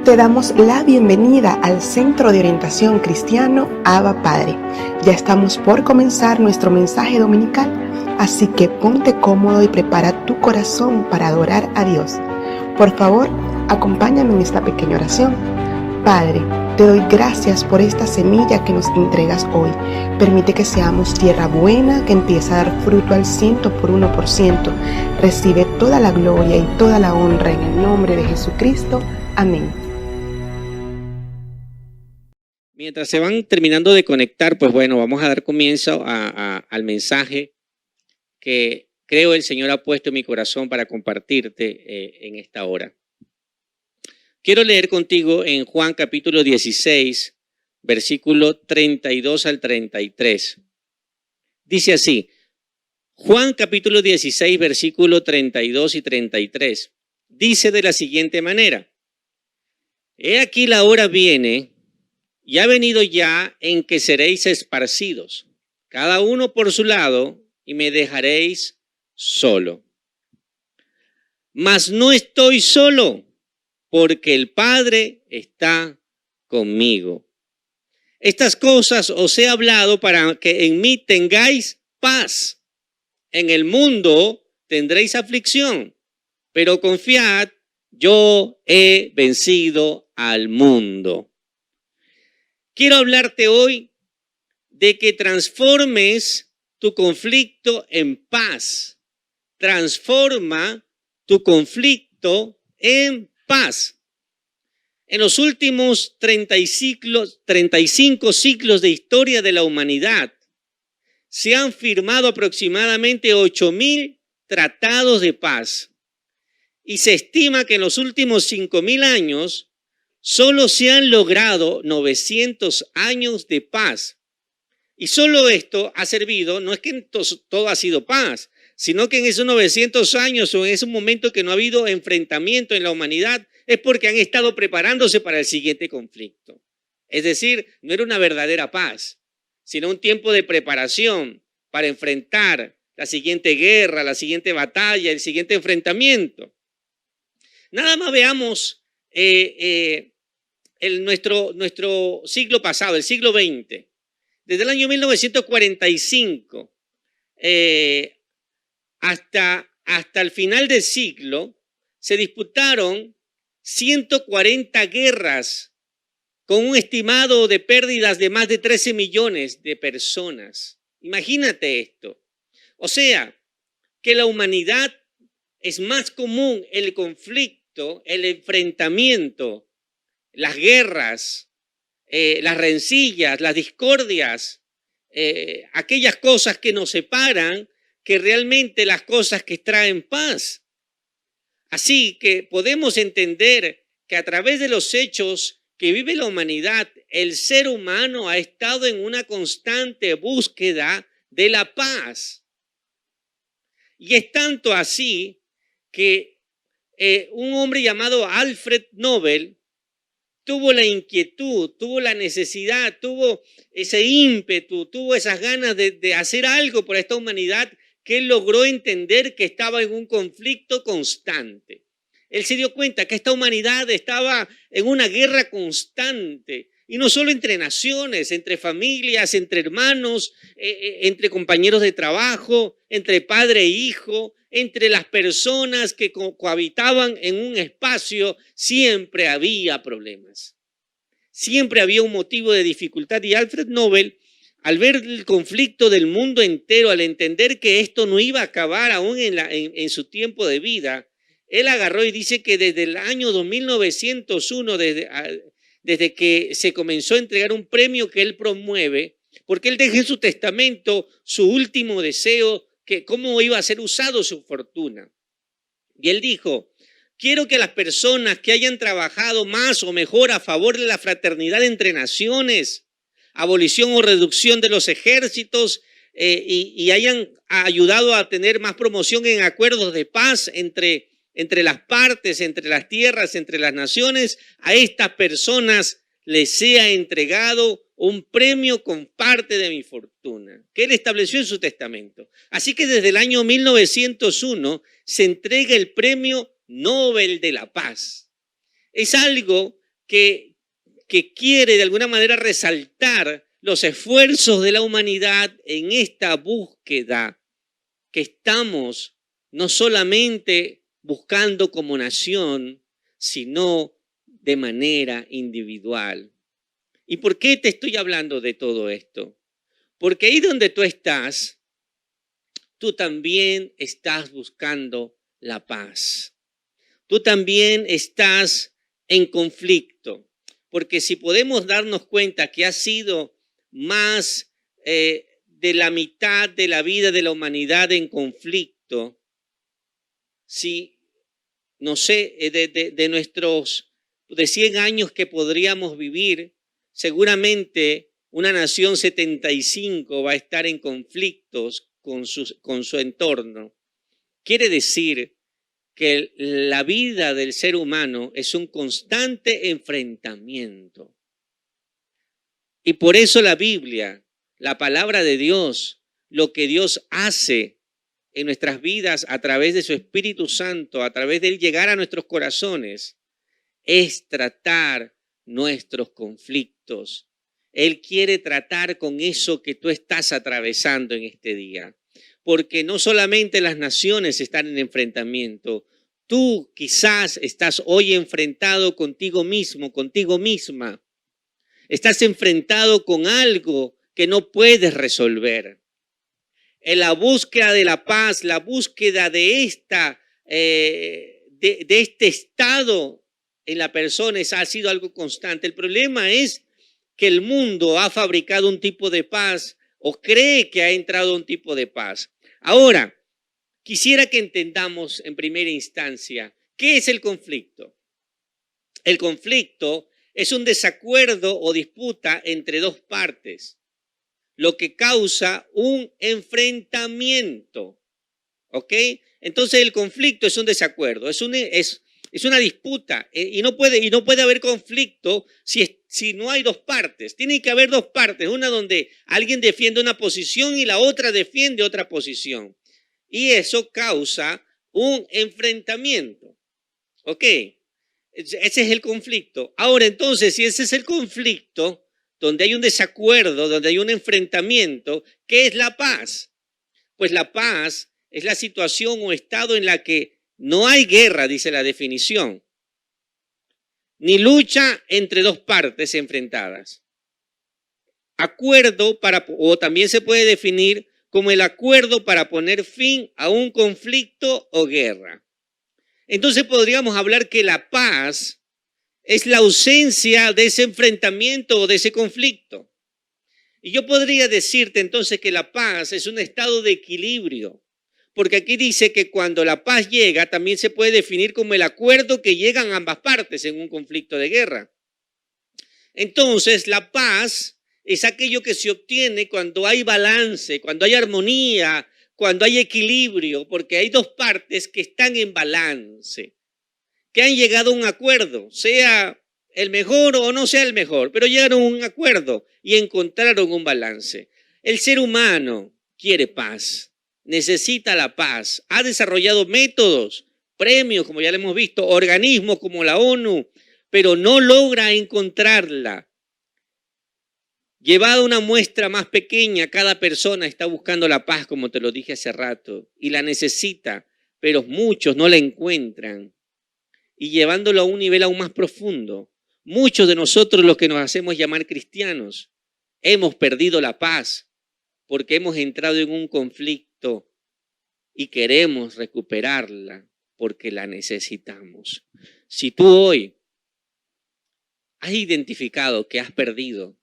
Te damos la bienvenida al Centro de Orientación Cristiano Abba Padre. Ya estamos por comenzar nuestro mensaje dominical, así que ponte cómodo y prepara tu corazón para adorar a Dios. Por favor, acompáñame en esta pequeña oración. Padre, te doy gracias por esta semilla que nos entregas hoy. Permite que seamos tierra buena que empieza a dar fruto al 100%. Recibe toda la gloria y toda la honra en el nombre de Jesucristo. Amén. Mientras se van terminando de conectar, pues bueno, vamos a dar comienzo al mensaje que creo el Señor ha puesto en mi corazón para compartirte en esta hora. Quiero leer contigo en Juan capítulo 16, versículo 32 al 33. Dice así, Juan capítulo 16, versículo 32 y 33. Dice de la siguiente manera, he aquí la hora viene y ha venido ya en que seréis esparcidos, cada uno por su lado, y me dejaréis solo. Mas no estoy solo, porque el Padre está conmigo. Estas cosas os he hablado para que en mí tengáis paz. En el mundo tendréis aflicción, pero confiad, yo he vencido al mundo. Quiero hablarte hoy de que transformes tu conflicto en paz. Transforma tu conflicto en paz. En los últimos 35 ciclos de historia de la humanidad, se han firmado aproximadamente 8,000 tratados de paz. Y se estima que en los últimos 5,000 años solo se han logrado 900 años de paz. Y solo esto ha servido, no es que todo ha sido paz, sino que en esos 900 años o en ese momento que no ha habido enfrentamiento en la humanidad, es porque han estado preparándose para el siguiente conflicto. Es decir, no era una verdadera paz, sino un tiempo de preparación para enfrentar la siguiente guerra, la siguiente batalla, el siguiente enfrentamiento. Nada más veamos nuestro siglo pasado, el siglo XX. Desde el año 1945 hasta el final del siglo se disputaron 140 guerras con un estimado de pérdidas de más de 13 millones de personas. Imagínate esto. O sea, que la humanidad es más común el conflicto, el enfrentamiento, las guerras, las rencillas, las discordias, aquellas cosas que nos separan, que realmente las cosas que traen paz. Así que podemos entender que a través de los hechos que vive la humanidad, el ser humano ha estado en una constante búsqueda de la paz. Y es tanto así que un hombre llamado Alfred Nobel tuvo la inquietud, tuvo la necesidad, tuvo ese ímpetu, tuvo esas ganas de hacer algo por esta humanidad, que él logró entender que estaba en un conflicto constante. Él se dio cuenta que esta humanidad estaba en una guerra constante, y no solo entre naciones, entre familias, entre hermanos, entre compañeros de trabajo, entre padre e hijo, entre las personas que cohabitaban en un espacio, siempre había problemas. Siempre había un motivo de dificultad. Y Alfred Nobel, al ver el conflicto del mundo entero, al entender que esto no iba a acabar aún en su tiempo de vida, él agarró y dice que desde el año 2901, desde que se comenzó a entregar un premio que él promueve, porque él deja en su testamento su último deseo, que cómo iba a ser usado su fortuna. Y él dijo, quiero que las personas que hayan trabajado más o mejor a favor de la fraternidad entre naciones, abolición o reducción de los ejércitos, y hayan ayudado a tener más promoción en acuerdos de paz entre las partes, entre las tierras, entre las naciones, a estas personas les sea entregado un premio con parte de mi fortuna, que él estableció en su testamento. Así que desde el año 1901 se entrega el premio Nobel de la Paz. Es algo que quiere de alguna manera resaltar los esfuerzos de la humanidad en esta búsqueda que estamos no solamente buscando como nación, sino de manera individual. ¿Y por qué te estoy hablando de todo esto? Porque ahí donde tú estás, tú también estás buscando la paz. Tú también estás en conflicto. Porque si podemos darnos cuenta que ha sido más de la mitad de la vida de la humanidad en conflicto, si, no sé, de 100 años que podríamos vivir, seguramente una nación 75 va a estar en conflictos con su entorno. Quiere decir que la vida del ser humano es un constante enfrentamiento. Y por eso la Biblia, la palabra de Dios, lo que Dios hace en nuestras vidas a través de su Espíritu Santo, a través de él llegar a nuestros corazones, es tratar nuestros conflictos. Él quiere tratar con eso que tú estás atravesando en este día. Porque no solamente las naciones están en enfrentamiento, tú quizás estás hoy enfrentado contigo mismo, contigo misma. Estás enfrentado con algo que no puedes resolver. En la búsqueda de la paz, la búsqueda de este estado en la persona ha sido algo constante. El problema es que el mundo ha fabricado un tipo de paz o cree que ha entrado un tipo de paz. Ahora, quisiera que entendamos en primera instancia, ¿qué es el conflicto? El conflicto es un desacuerdo o disputa entre dos partes, lo que causa un enfrentamiento, ¿ok? Entonces el conflicto es un desacuerdo, es una disputa y no puede haber conflicto si no hay dos partes. Tiene que haber dos partes, una donde alguien defiende una posición y la otra defiende otra posición. Y eso causa un enfrentamiento, ¿ok? Ese es el conflicto. Ahora, entonces, si ese es el conflicto, donde hay un desacuerdo, donde hay un enfrentamiento, ¿qué es la paz? Pues la paz es la situación o estado en la que no hay guerra, dice la definición, ni lucha entre dos partes enfrentadas. Acuerdo o también se puede definir como el acuerdo para poner fin a un conflicto o guerra. Entonces podríamos hablar que la paz es la ausencia de ese enfrentamiento o de ese conflicto. Y yo podría decirte entonces que la paz es un estado de equilibrio, porque aquí dice que cuando la paz llega también se puede definir como el acuerdo que llegan ambas partes en un conflicto de guerra. Entonces la paz es aquello que se obtiene cuando hay balance, cuando hay armonía, cuando hay equilibrio, porque hay dos partes que están en balance, que han llegado a un acuerdo, sea el mejor o no sea el mejor, pero llegaron a un acuerdo y encontraron un balance. El ser humano quiere paz, necesita la paz, ha desarrollado métodos, premios, como ya lo hemos visto, organismos como la ONU, pero no logra encontrarla. Llevado a una muestra más pequeña, cada persona está buscando la paz, como te lo dije hace rato, y la necesita, pero muchos no la encuentran. Y llevándolo a un nivel aún más profundo, muchos de nosotros, los que nos hacemos llamar cristianos, hemos perdido la paz porque hemos entrado en un conflicto y queremos recuperarla porque la necesitamos. Si tú hoy has identificado que has perdido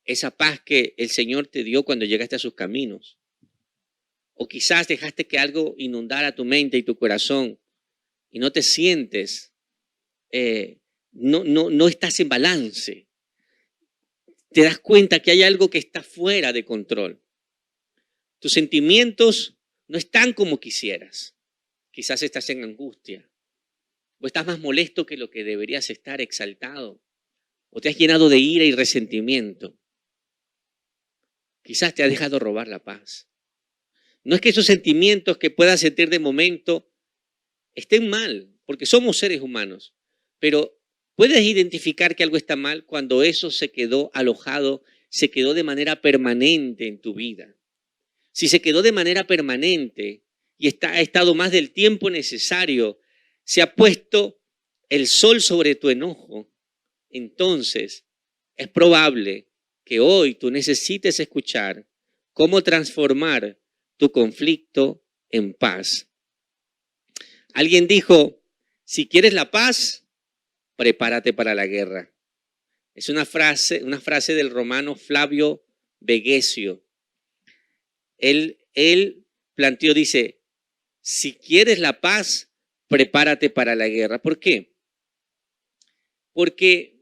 esa paz que el Señor te dio cuando llegaste a sus caminos, o quizás dejaste que algo inundara tu mente y tu corazón y no te sientes, no estás en balance, te das cuenta que hay algo que está fuera de control. Tus sentimientos no están como quisieras. Quizás estás en angustia, o estás más molesto que lo que deberías estar, exaltado, o te has llenado de ira y resentimiento. Quizás te ha dejado robar la paz. No es que esos sentimientos que puedas sentir de momento estén mal, porque somos seres humanos, pero ¿Puedes identificar que algo está mal cuando eso se quedó alojado, se quedó de manera permanente en tu vida? Si se quedó de manera permanente y ha estado más del tiempo necesario, se ha puesto el sol sobre tu enojo, entonces es probable que hoy tú necesites escuchar cómo transformar tu conflicto en paz. Alguien dijo, si quieres la paz, prepárate para la guerra. Es una frase del romano Flavio Vegesio. Él planteó, dice, si quieres la paz, prepárate para la guerra. ¿Por qué? Porque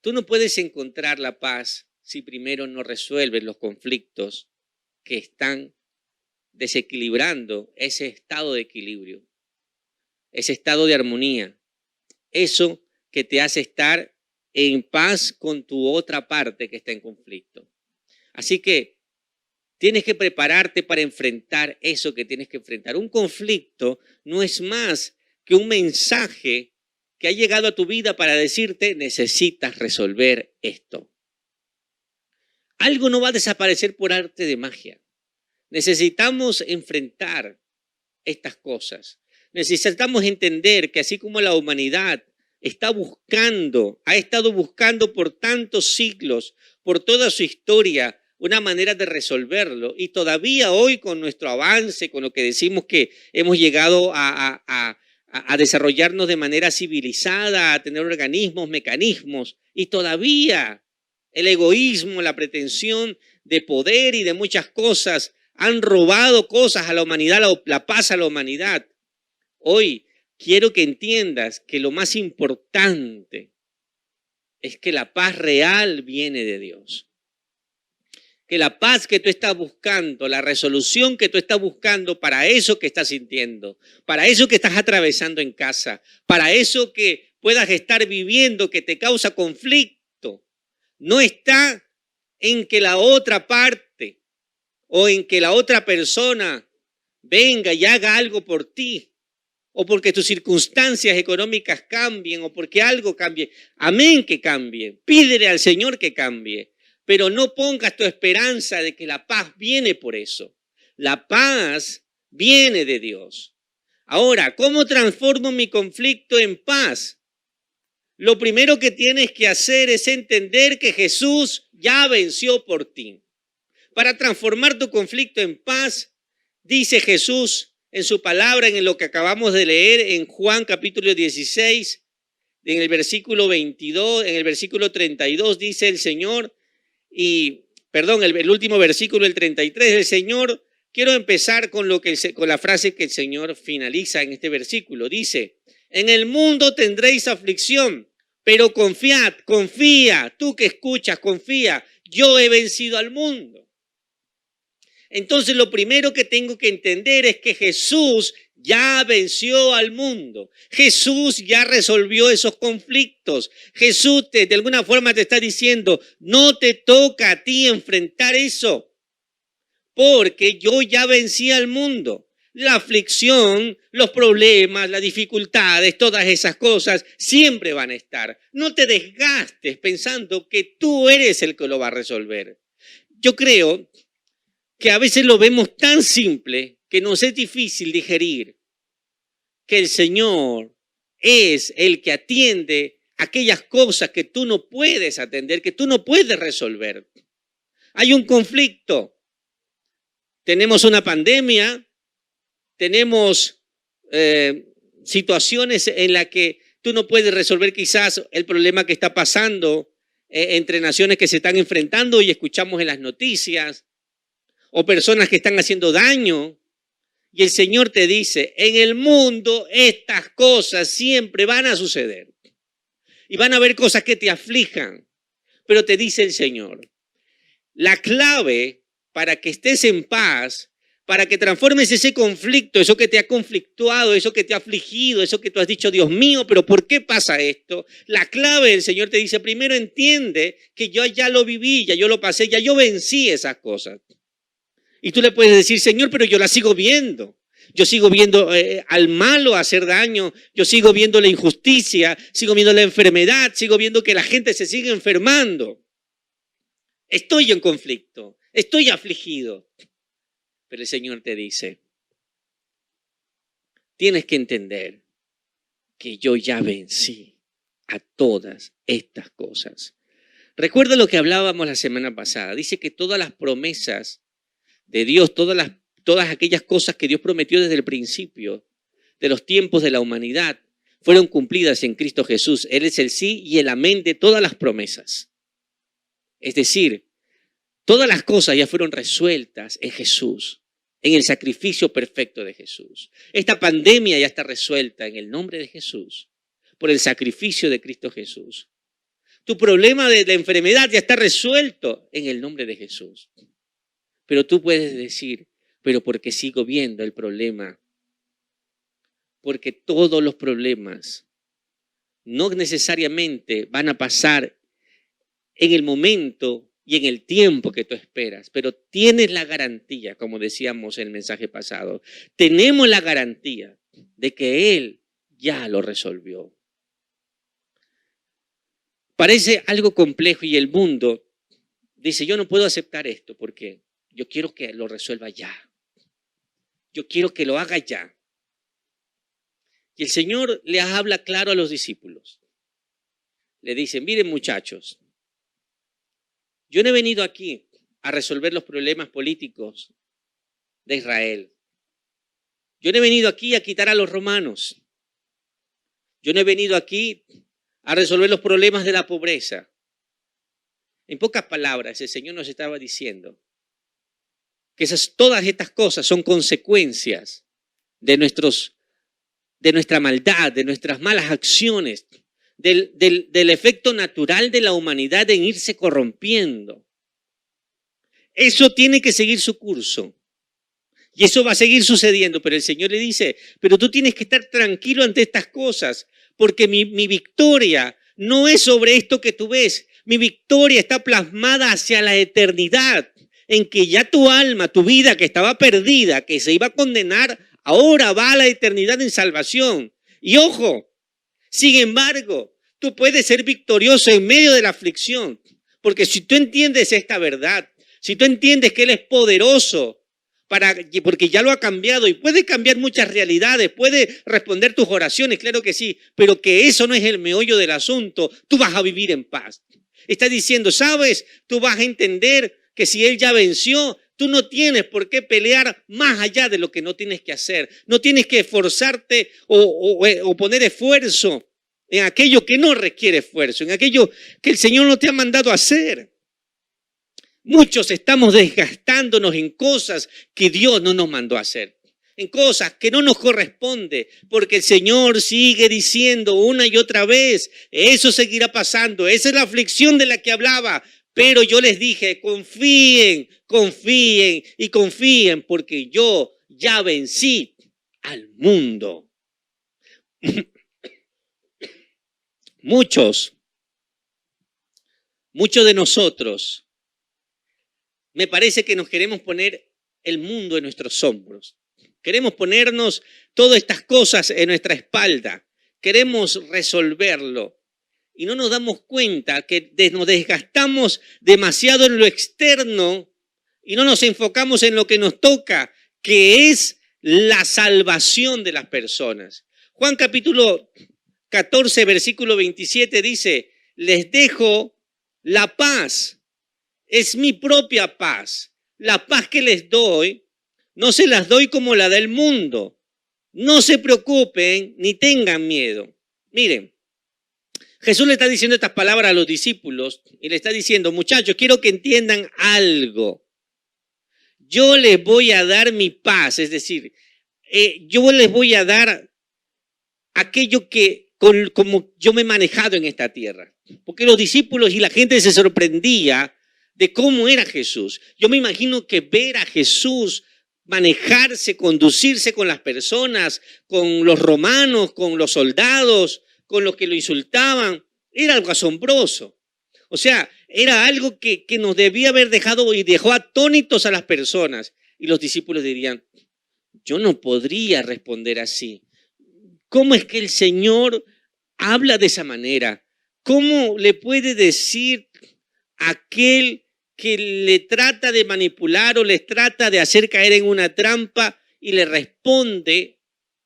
tú no puedes encontrar la paz si primero no resuelves los conflictos que están desequilibrando ese estado de equilibrio, ese estado de armonía, eso que te hace estar en paz con tu otra parte que está en conflicto. Así que tienes que prepararte para enfrentar eso que tienes que enfrentar. Un conflicto no es más que un mensaje que ha llegado a tu vida para decirte, necesitas resolver esto. Algo no va a desaparecer por arte de magia. Necesitamos enfrentar estas cosas. Necesitamos entender que así como la humanidad ha estado buscando por tantos siglos, por toda su historia, una manera de resolverlo, y todavía hoy con nuestro avance, con lo que decimos que hemos llegado a desarrollarnos de manera civilizada, a tener organismos, mecanismos, y todavía el egoísmo, la pretensión de poder y de muchas cosas han robado cosas a la humanidad, la paz a la humanidad. Hoy quiero que entiendas que lo más importante es que la paz real viene de Dios. Que la paz que tú estás buscando, la resolución que tú estás buscando para eso que estás sintiendo, para eso que estás atravesando en casa, para eso que puedas estar viviendo que te causa conflicto, no está en que la otra parte o en que la otra persona venga y haga algo por ti, o porque tus circunstancias económicas cambien, o porque algo cambie. Amén que cambie. Pídele al Señor que cambie. Pero no pongas tu esperanza de que la paz viene por eso. La paz viene de Dios. Ahora, ¿cómo transformo mi conflicto en paz? Lo primero que tienes que hacer es entender que Jesús ya venció por ti. Para transformar tu conflicto en paz, dice Jesús en su palabra, en lo que acabamos de leer en Juan capítulo 16, en el versículo 22, en el versículo 32 dice el Señor, el último versículo, el 33, el Señor, quiero empezar con la frase que el Señor finaliza en este versículo. Dice, en el mundo tendréis aflicción, pero confía, tú que escuchas, confía, yo he vencido al mundo. Entonces lo primero que tengo que entender es que Jesús ya venció al mundo. Jesús ya resolvió esos conflictos. Jesús de alguna forma te está diciendo, no te toca a ti enfrentar eso, porque yo ya vencí al mundo. La aflicción, los problemas, las dificultades, todas esas cosas siempre van a estar. No te desgastes pensando que tú eres el que lo va a resolver. Yo creo que a veces lo vemos tan simple que nos es difícil digerir que el Señor es el que atiende aquellas cosas que tú no puedes atender, que tú no puedes resolver. Hay un conflicto, tenemos una pandemia, tenemos situaciones en las que tú no puedes resolver quizás el problema que está pasando entre naciones que se están enfrentando y escuchamos en las noticias, o personas que están haciendo daño, y el Señor te dice, en el mundo estas cosas siempre van a suceder, y van a haber cosas que te aflijan, pero te dice el Señor, la clave para que estés en paz, para que transformes ese conflicto, eso que te ha conflictuado, eso que te ha afligido, eso que tú has dicho, Dios mío, pero ¿por qué pasa esto? La clave, el Señor te dice, primero entiende que yo ya lo viví, ya yo lo pasé, ya yo vencí esas cosas. Y tú le puedes decir, Señor, pero yo la sigo viendo. yo sigo viendo al malo hacer daño, yo sigo viendo la injusticia, sigo viendo la enfermedad, sigo viendo que la gente se sigue enfermando. Estoy en conflicto, estoy afligido. Pero el Señor te dice, tienes que entender que yo ya vencí a todas estas cosas. Recuerda lo que hablábamos la semana pasada. Dice que todas las promesas de Dios, todas aquellas cosas que Dios prometió desde el principio de los tiempos de la humanidad, fueron cumplidas en Cristo Jesús. Él es el sí y el amén de todas las promesas. Es decir, todas las cosas ya fueron resueltas en Jesús, en el sacrificio perfecto de Jesús. Esta pandemia ya está resuelta en el nombre de Jesús, por el sacrificio de Cristo Jesús. Tu problema de la enfermedad ya está resuelto en el nombre de Jesús. Pero tú puedes decir, pero porque sigo viendo el problema. Porque todos los problemas no necesariamente van a pasar en el momento y en el tiempo que tú esperas, pero tienes la garantía, como decíamos en el mensaje pasado, tenemos la garantía de que Él ya lo resolvió. Parece algo complejo y el mundo dice, yo no puedo aceptar esto porque yo quiero que lo resuelva ya. Yo quiero que lo haga ya. Y el Señor le habla claro a los discípulos. Le dice, miren muchachos, yo no he venido aquí a resolver los problemas políticos de Israel. Yo no he venido aquí a quitar a los romanos. Yo no he venido aquí a resolver los problemas de la pobreza. En pocas palabras, el Señor nos estaba diciendo que todas estas cosas son consecuencias de nuestra maldad, de nuestras malas acciones, del efecto natural de la humanidad en irse corrompiendo. Eso tiene que seguir su curso. Y eso va a seguir sucediendo. Pero el Señor le dice, pero tú tienes que estar tranquilo ante estas cosas, porque mi victoria no es sobre esto que tú ves. Mi victoria está plasmada hacia la eternidad, en que ya tu alma, tu vida que estaba perdida, que se iba a condenar, ahora va a la eternidad en salvación. Y ojo, sin embargo, tú puedes ser victorioso en medio de la aflicción, porque si tú entiendes esta verdad, si tú entiendes que Él es poderoso, porque ya lo ha cambiado y puede cambiar muchas realidades, puede responder tus oraciones, claro que sí, pero que eso no es el meollo del asunto, tú vas a vivir en paz. Está diciendo, ¿sabes? Tú vas a entender que si Él ya venció, tú no tienes por qué pelear más allá de lo que no tienes que hacer. No tienes que esforzarte o poner esfuerzo en aquello que no requiere esfuerzo, en aquello que el Señor no te ha mandado a hacer. Muchos estamos desgastándonos en cosas que Dios no nos mandó a hacer, en cosas que no nos corresponde, porque el Señor sigue diciendo una y otra vez, eso seguirá pasando, esa es la aflicción de la que hablaba, pero yo les dije, confíen, confíen y confíen, porque yo ya vencí al mundo. Muchos de nosotros, me parece que nos queremos poner el mundo en nuestros hombros. Queremos ponernos todas estas cosas en nuestra espalda. Queremos resolverlo. Y no nos damos cuenta que nos desgastamos demasiado en lo externo y no nos enfocamos en lo que nos toca, que es la salvación de las personas. Juan capítulo 14, versículo 27 dice, les dejo la paz. Es mi propia paz. La paz que les doy, no se las doy como la del mundo. No se preocupen ni tengan miedo. Miren, Jesús le está diciendo estas palabras a los discípulos y le está diciendo, muchachos, quiero que entiendan algo. Yo les voy a dar mi paz, es decir, yo les voy a dar aquello que como yo me he manejado en esta tierra. Porque los discípulos y la gente se sorprendía de cómo era Jesús. Yo me imagino que ver a Jesús manejarse, conducirse con las personas, con los romanos, con los soldados, con los que lo insultaban, era algo asombroso. O sea, era algo que nos debía haber dejado y dejó atónitos a las personas. Y los discípulos dirían, yo no podría responder así. ¿Cómo es que el Señor habla de esa manera? ¿Cómo le puede decir a aquel que le trata de manipular o les trata de hacer caer en una trampa y le responde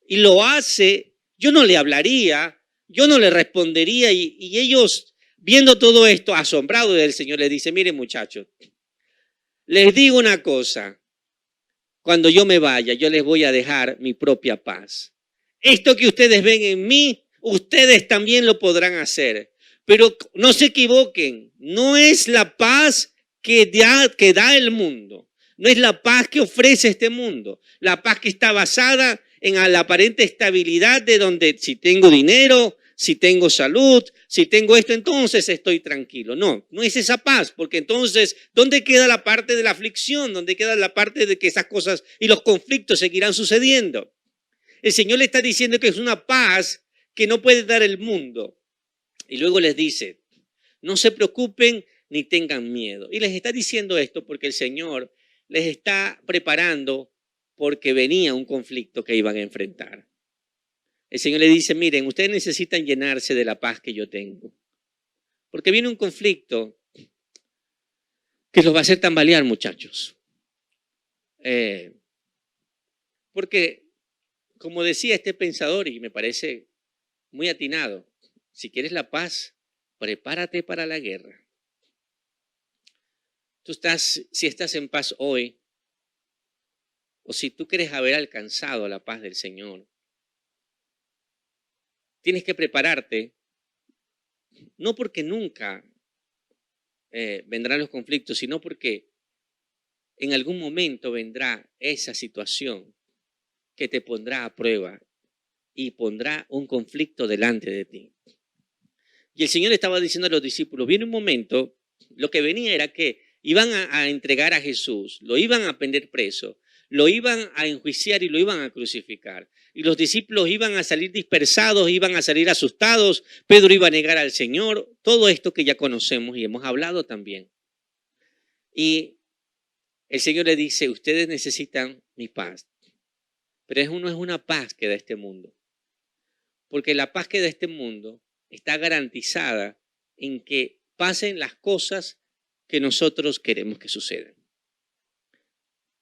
y lo hace? Yo no le hablaría, yo no le respondería y ellos, viendo todo esto, asombrados del Señor, les dice: miren, muchachos, les digo una cosa, cuando yo me vaya, yo les voy a dejar mi propia paz. Esto que ustedes ven en mí, ustedes también lo podrán hacer. Pero no se equivoquen, no es la paz que da el mundo, no es la paz que ofrece este mundo, la paz que está basada en la aparente estabilidad de donde si tengo dinero, si tengo salud, si tengo esto, entonces estoy tranquilo. No, no es esa paz, porque entonces, ¿dónde queda la parte de la aflicción? ¿Dónde queda la parte de que esas cosas y los conflictos seguirán sucediendo? El Señor le está diciendo que es una paz que no puede dar el mundo. Y luego les dice: no se preocupen ni tengan miedo. Y les está diciendo esto porque el Señor les está preparando porque venía un conflicto que iban a enfrentar. El Señor le dice: miren, ustedes necesitan llenarse de la paz que yo tengo. Porque viene un conflicto que los va a hacer tambalear, muchachos. Porque, como decía este pensador, y me parece muy atinado, si quieres la paz, prepárate para la guerra. Si estás en paz hoy, o si tú quieres haber alcanzado la paz del Señor, tienes que prepararte, no porque nunca vendrán los conflictos, sino porque en algún momento vendrá esa situación que te pondrá a prueba y pondrá un conflicto delante de ti. Y el Señor estaba diciendo a los discípulos: viene un momento, lo que venía era que iban a entregar a Jesús, lo iban a prender preso, lo iban a enjuiciar y lo iban a crucificar. Y los discípulos iban a salir dispersados, iban a salir asustados, Pedro iba a negar al Señor, todo esto que ya conocemos y hemos hablado también. Y el Señor le dice: ustedes necesitan mi paz, pero no es una paz que da este mundo, porque la paz que da este mundo está garantizada en que pasen las cosas que nosotros queremos que sucedan.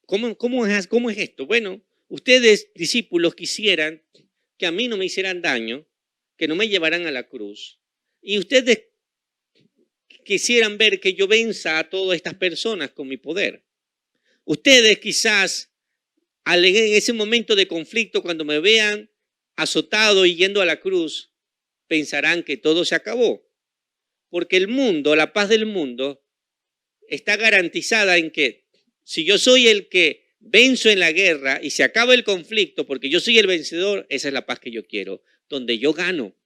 ¿Cómo es esto? Bueno, ustedes, discípulos, quisieran que a mí no me hicieran daño, que no me llevaran a la cruz. Y ustedes quisieran ver que yo venza a todas estas personas con mi poder. Ustedes quizás en ese momento de conflicto, cuando me vean azotado y yendo a la cruz, pensarán que todo se acabó. Porque el mundo, la paz del mundo, está garantizada en que si yo soy el que venzo en la guerra y se acaba el conflicto porque yo soy el vencedor, esa es la paz que yo quiero, donde yo gano.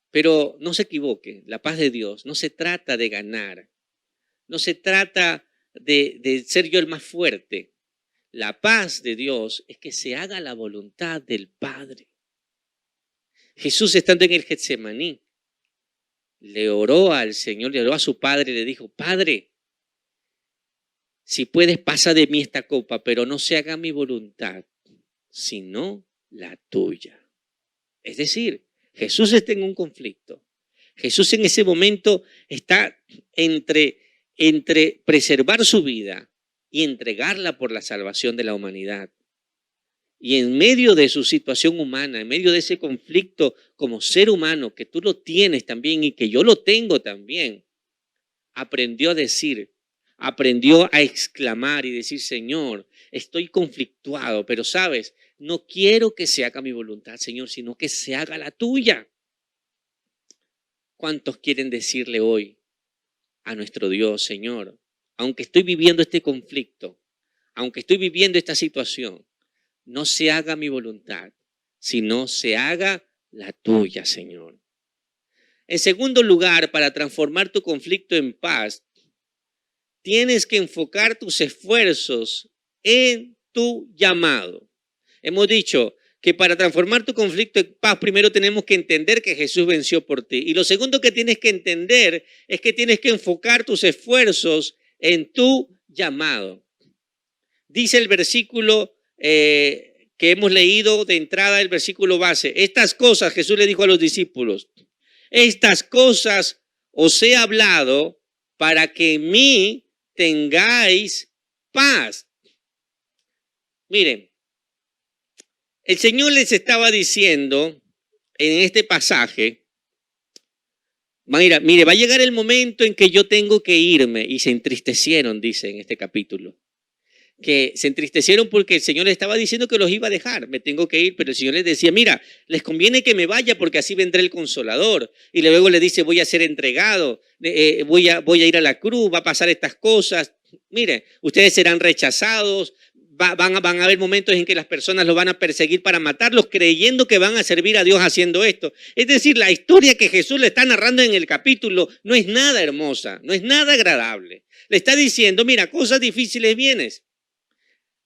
Pero no se equivoque, la paz de Dios no se trata de ganar, no se trata de ser yo el más fuerte. La paz de Dios es que se haga la voluntad del Padre. Jesús, estando en el Getsemaní, le oró al Señor, le oró a su Padre y le dijo: Padre, si puedes, pasa de mí esta copa, pero no se haga mi voluntad, sino la tuya. Es decir, Jesús está en un conflicto. Jesús en ese momento está entre preservar su vida y entregarla por la salvación de la humanidad. Y en medio de su situación humana, en medio de ese conflicto como ser humano, que tú lo tienes también y que yo lo tengo también, aprendió a decir, aprendió a exclamar y decir: Señor, estoy conflictuado, pero sabes, no quiero que se haga mi voluntad, Señor, sino que se haga la tuya. ¿Cuántos quieren decirle hoy a nuestro Dios: Señor, aunque estoy viviendo este conflicto, aunque estoy viviendo esta situación, no se haga mi voluntad, sino se haga la tuya, Señor? En segundo lugar, para transformar tu conflicto en paz, tienes que enfocar tus esfuerzos en tu llamado. Hemos dicho que para transformar tu conflicto en paz, primero tenemos que entender que Jesús venció por ti. Y lo segundo que tienes que entender es que tienes que enfocar tus esfuerzos en tu llamado. Dice el versículo que hemos leído de entrada, el versículo base. Estas cosas, Jesús le dijo a los discípulos, estas cosas os he hablado para que en mí tengáis paz. Miren, el Señor les estaba diciendo en este pasaje, mire, va a llegar el momento en que yo tengo que irme, y se entristecieron, dice en este capítulo, que se entristecieron porque el Señor les estaba diciendo que los iba a dejar, me tengo que ir, pero el Señor les decía, mira, les conviene que me vaya porque así vendrá el Consolador, y luego le dice, voy a ser entregado, voy a ir a la cruz, va a pasar estas cosas, mire, ustedes serán rechazados, van a haber momentos en que las personas los van a perseguir para matarlos, creyendo que van a servir a Dios haciendo esto. Es decir, la historia que Jesús le está narrando en el capítulo no es nada hermosa, no es nada agradable. Le está diciendo, mira, cosas difíciles vienen.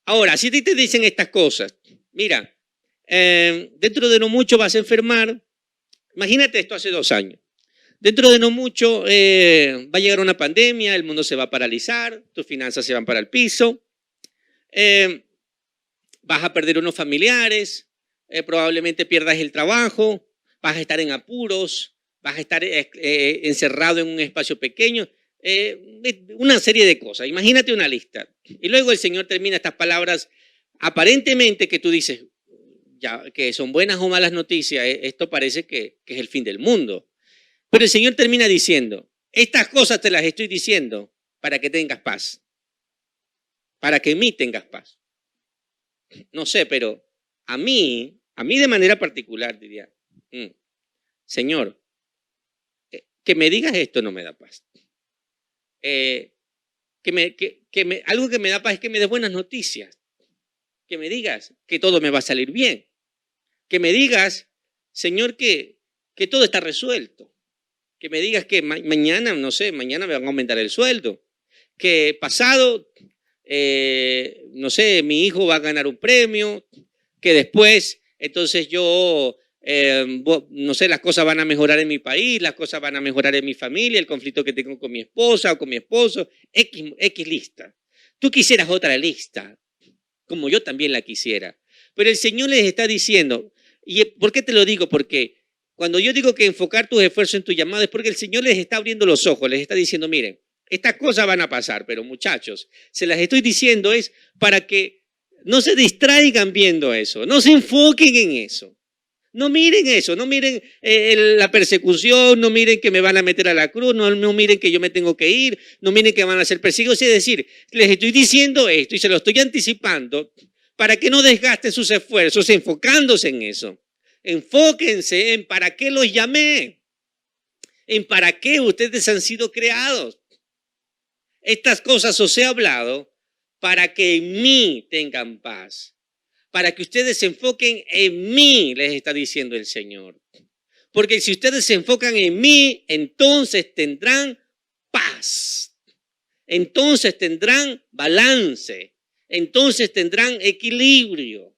Ahora, si te dicen estas cosas, mira, dentro de no mucho vas a enfermar, imagínate esto hace 2 años. Dentro de no mucho va a llegar una pandemia, el mundo se va a paralizar, tus finanzas se van para el piso. Vas a perder unos familiares, probablemente pierdas el trabajo, vas a estar en apuros, vas a estar encerrado en un espacio pequeño, una serie de cosas. Imagínate una lista. Y luego el Señor termina estas palabras, aparentemente que tú dices, ya, que son buenas o malas noticias, esto parece que es el fin del mundo. Pero el Señor termina diciendo, estas cosas te las estoy diciendo para que tengas paz. Para que en mí tengas paz. No sé, pero a mí de manera particular diría, Señor, que me digas esto no me da paz. Algo que me da paz es que me des buenas noticias. Que me digas que todo me va a salir bien. Que me digas, Señor, que todo está resuelto. Que me digas que mañana, no sé, mañana me van a aumentar el sueldo. Que pasado... no sé, mi hijo va a ganar un premio, que después, entonces yo, no sé, las cosas van a mejorar en mi país, las cosas van a mejorar en mi familia, el conflicto que tengo con mi esposa o con mi esposo, X lista. Tú quisieras otra lista, como yo también la quisiera. Pero el Señor les está diciendo, ¿y por qué te lo digo? Porque cuando yo digo que enfocar tus esfuerzos en tu llamado es porque el Señor les está abriendo los ojos, les está diciendo, miren, estas cosas van a pasar, pero muchachos, se las estoy diciendo es para que no se distraigan viendo eso, no se enfoquen en eso. No miren eso, no miren la persecución, no miren que me van a meter a la cruz, no miren que yo me tengo que ir, no miren que van a ser perseguidos. Es decir, les estoy diciendo esto y se lo estoy anticipando para que no desgasten sus esfuerzos enfocándose en eso. Enfóquense en para qué los llamé, en para qué ustedes han sido creados. Estas cosas os he hablado para que en mí tengan paz, para que ustedes se enfoquen en mí, les está diciendo el Señor. Porque si ustedes se enfocan en mí, entonces tendrán paz, entonces tendrán balance, entonces tendrán equilibrio.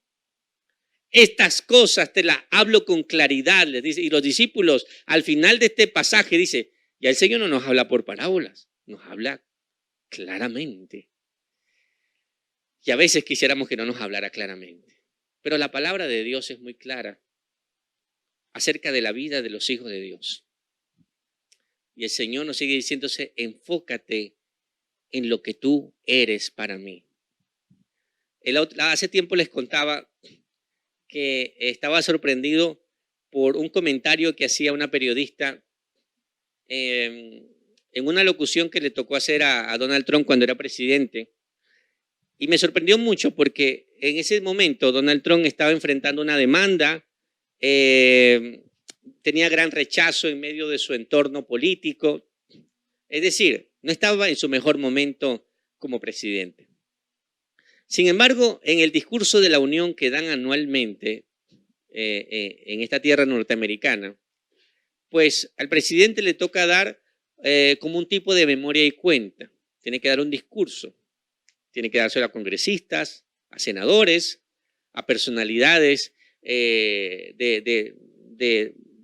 Estas cosas te las hablo con claridad, les dice. Y los discípulos al final de este pasaje dice, ya el Señor no nos habla por parábolas, nos habla claramente. Y a veces quisiéramos que no nos hablara claramente. Pero la palabra de Dios es muy clara acerca de la vida de los hijos de Dios. Y el Señor nos sigue diciéndose, enfócate en lo que tú eres para mí. Hace tiempo les contaba que estaba sorprendido por un comentario que hacía una periodista en una locución que le tocó hacer a Donald Trump cuando era presidente. Y me sorprendió mucho porque en ese momento Donald Trump estaba enfrentando una demanda, tenía gran rechazo en medio de su entorno político. Es decir, no estaba en su mejor momento como presidente. Sin embargo, en el discurso de la Unión que dan anualmente en esta tierra norteamericana, pues al presidente le toca dar como un tipo de memoria y cuenta. Tiene que dar un discurso. Tiene que dárselo a congresistas, a senadores, a personalidades de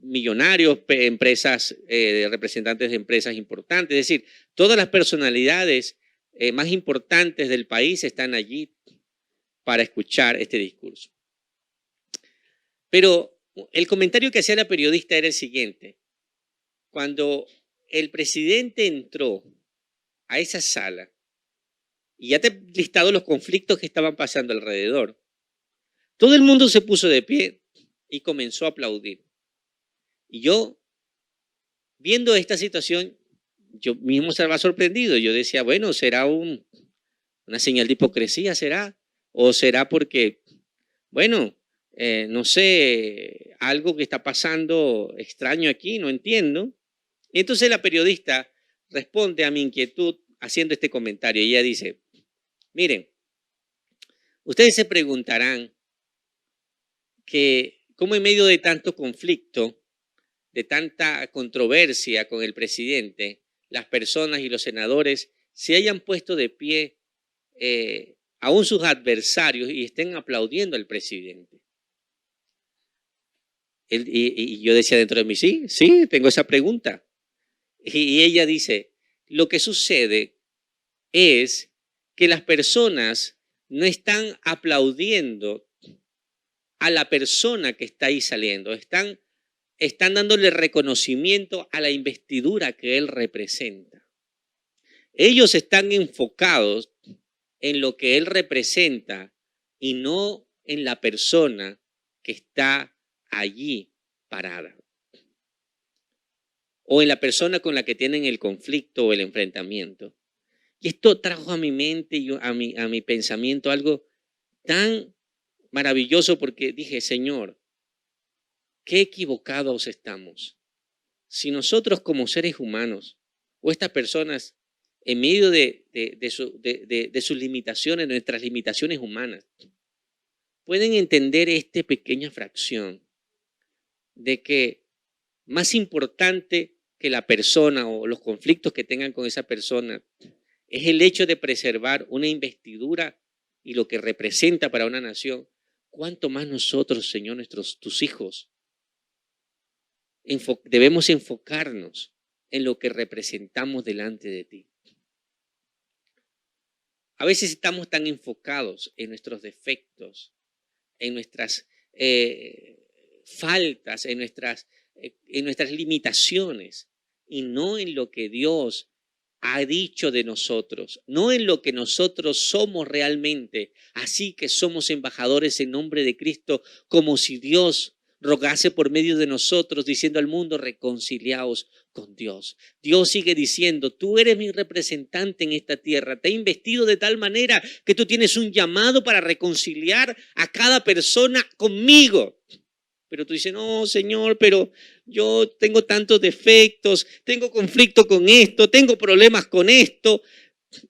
millonarios, empresas, representantes de empresas importantes. Es decir, todas las personalidades más importantes del país están allí para escuchar este discurso. Pero el comentario que hacía la periodista era el siguiente. Cuando el presidente entró a esa sala y ya te he listado los conflictos que estaban pasando alrededor, todo el mundo se puso de pie y comenzó a aplaudir. Y yo, viendo esta situación, yo mismo estaba sorprendido. Yo decía, bueno, ¿será una señal de hipocresía? ¿Será? ¿O será porque, bueno, no sé, algo que está pasando extraño aquí, no entiendo? Y entonces la periodista responde a mi inquietud haciendo este comentario. Ella dice, miren, ustedes se preguntarán que cómo en medio de tanto conflicto, de tanta controversia con el presidente, las personas y los senadores se hayan puesto de pie, aún sus adversarios, y estén aplaudiendo al presidente. Y yo decía dentro de mí, sí, tengo esa pregunta. Y ella dice, lo que sucede es que las personas no están aplaudiendo a la persona que está ahí saliendo, están dándole reconocimiento a la investidura que él representa. Ellos están enfocados en lo que él representa y no en la persona que está allí parada. O en la persona con la que tienen el conflicto o el enfrentamiento. Y esto trajo a mi mente y a mi pensamiento algo tan maravilloso, porque dije, Señor, qué equivocados estamos. Si nosotros como seres humanos o estas personas en medio de sus limitaciones, nuestras limitaciones humanas, pueden entender esta pequeña fracción de que más importante que la persona o los conflictos que tengan con esa persona es el hecho de preservar una investidura y lo que representa para una nación. ¿Cuánto más nosotros, Señor, tus hijos, debemos enfocarnos en lo que representamos delante de ti? A veces estamos tan enfocados en nuestros defectos, en nuestras faltas, en nuestras limitaciones, y no en lo que Dios ha dicho de nosotros, no en lo que nosotros somos realmente. Así que somos embajadores en nombre de Cristo, como si Dios rogase por medio de nosotros, diciendo al mundo, reconciliaos con Dios. Dios sigue diciendo, tú eres mi representante en esta tierra, te he investido de tal manera que tú tienes un llamado para reconciliar a cada persona conmigo. Pero tú dices, no, Señor, pero yo tengo tantos defectos, tengo conflicto con esto, tengo problemas con esto.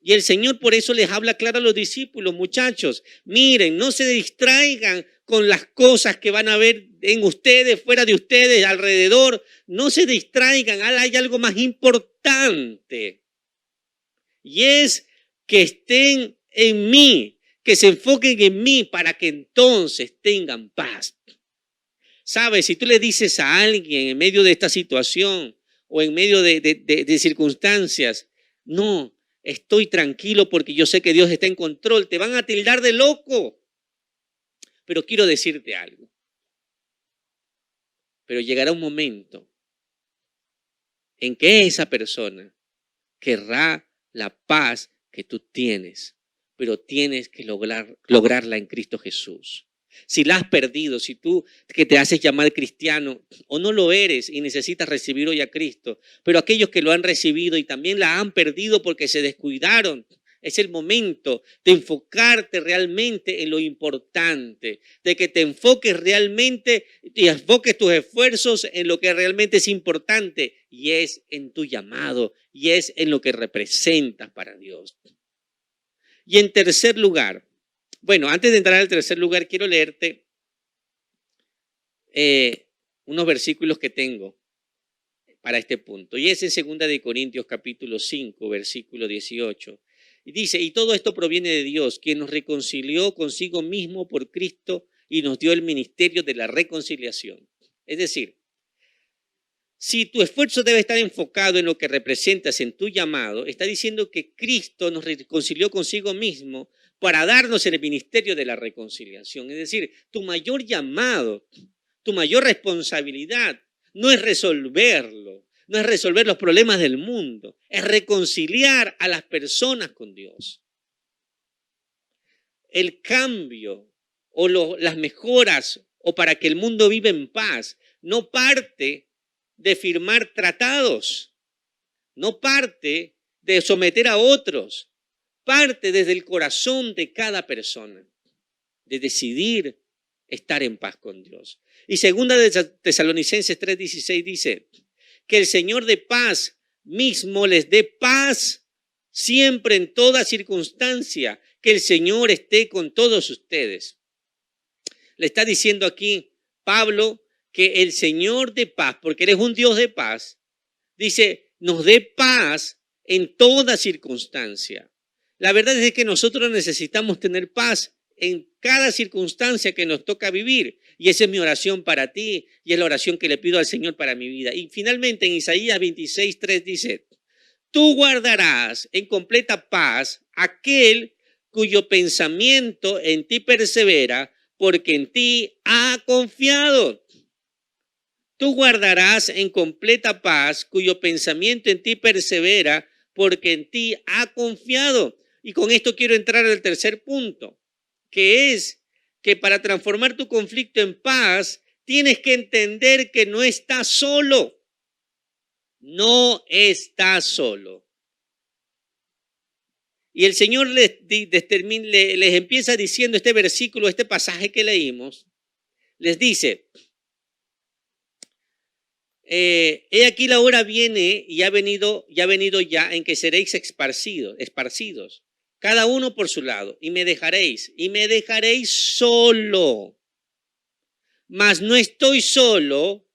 Y el Señor por eso les habla claro a los discípulos, muchachos, miren, no se distraigan con las cosas que van a ver en ustedes, fuera de ustedes, alrededor. No se distraigan, hay algo más importante. Y es que estén en mí, que se enfoquen en mí para que entonces tengan paz. ¿Sabes? Si tú le dices a alguien en medio de esta situación o en medio de circunstancias, no, estoy tranquilo porque yo sé que Dios está en control, te van a tildar de loco. Pero quiero decirte algo. Pero llegará un momento en que esa persona querrá la paz que tú tienes, pero tienes que lograrla en Cristo Jesús. Si la has perdido, si tú que te haces llamar cristiano o no lo eres y necesitas recibir hoy a Cristo, pero aquellos que lo han recibido y también la han perdido porque se descuidaron, es el momento de enfocarte realmente en lo importante, de que te enfoques realmente y enfoques tus esfuerzos en lo que realmente es importante, y es en tu llamado y es en lo que representas para Dios. Y en tercer lugar, bueno, antes de entrar al tercer lugar, quiero leerte unos versículos que tengo para este punto. Y es en 2 de Corintios capítulo 5, versículo 18. Y dice, y todo esto proviene de Dios, quien nos reconcilió consigo mismo por Cristo y nos dio el ministerio de la reconciliación. Es decir, Si tu esfuerzo debe estar enfocado en lo que representas en tu llamado, está diciendo que Cristo nos reconcilió consigo mismo para darnos el ministerio de la reconciliación. Es decir, tu mayor llamado, tu mayor responsabilidad no es resolverlo, no es resolver los problemas del mundo, es reconciliar a las personas con Dios. El cambio o las mejoras o para que el mundo viva en paz no parte de firmar tratados, no parte de someter a otros, parte desde el corazón de cada persona, de decidir estar en paz con Dios. Y segunda de Tesalonicenses 3:16 dice que el Señor de paz mismo les dé paz siempre en toda circunstancia, que el Señor esté con todos ustedes. Le está diciendo aquí Pablo que el Señor de paz, porque Él es un Dios de paz, dice, nos dé paz en toda circunstancia. La verdad es que nosotros necesitamos tener paz en cada circunstancia que nos toca vivir. Y esa es mi oración para ti y es la oración que le pido al Señor para mi vida. Y finalmente en Isaías 26:3 dice, tú guardarás en completa paz aquel cuyo pensamiento en ti persevera, porque en ti ha confiado. Tú guardarás en completa paz cuyo pensamiento en ti persevera, porque en ti ha confiado. Y con esto quiero entrar al tercer punto, que es que para transformar tu conflicto en paz, tienes que entender que no estás solo. No estás solo. Y el Señor les empieza diciendo este versículo, este pasaje que leímos, les dice, he aquí la hora viene y ha venido ya en que seréis esparcidos, cada uno por su lado, y me dejaréis solo. Mas no estoy solo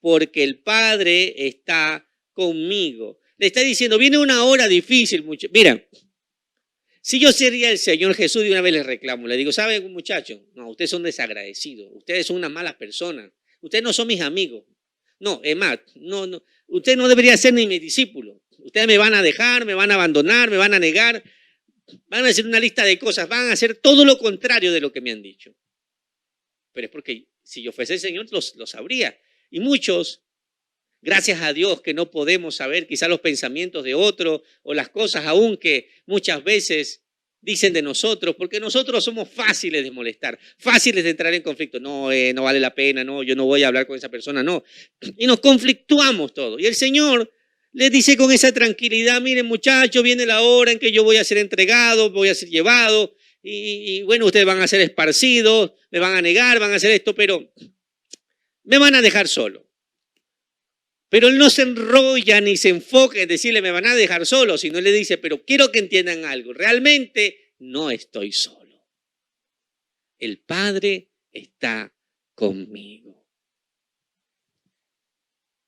porque el Padre está conmigo. Le está diciendo, viene una hora difícil, mira. Si yo sería el Señor Jesús, de una vez les reclamo, le digo, ¿saben, muchachos? No, ustedes son desagradecidos, ustedes son unas malas personas, ustedes no son mis amigos. No, es más, no, usted no debería ser ni mi discípulo. Ustedes me van a dejar, me van a abandonar, me van a negar, van a hacer una lista de cosas, van a hacer todo lo contrario de lo que me han dicho. Pero es porque si yo fuese el Señor, lo sabría. Y muchos, gracias a Dios que no podemos saber quizás los pensamientos de otros o las cosas aún que muchas veces dicen de nosotros, porque nosotros somos fáciles de molestar, fáciles de entrar en conflicto. No, no vale la pena, no, yo no voy a hablar con esa persona, no. Y nos conflictuamos todo. Y el Señor les dice con esa tranquilidad, miren muchachos, viene la hora en que yo voy a ser entregado, voy a ser llevado, y bueno, ustedes van a ser esparcidos, me van a negar, van a hacer esto, pero me van a dejar solo. Pero Él no se enrolla ni se enfoca en decirle me van a dejar solo, sino le dice, pero quiero que entiendan algo, realmente no estoy solo. El Padre está conmigo.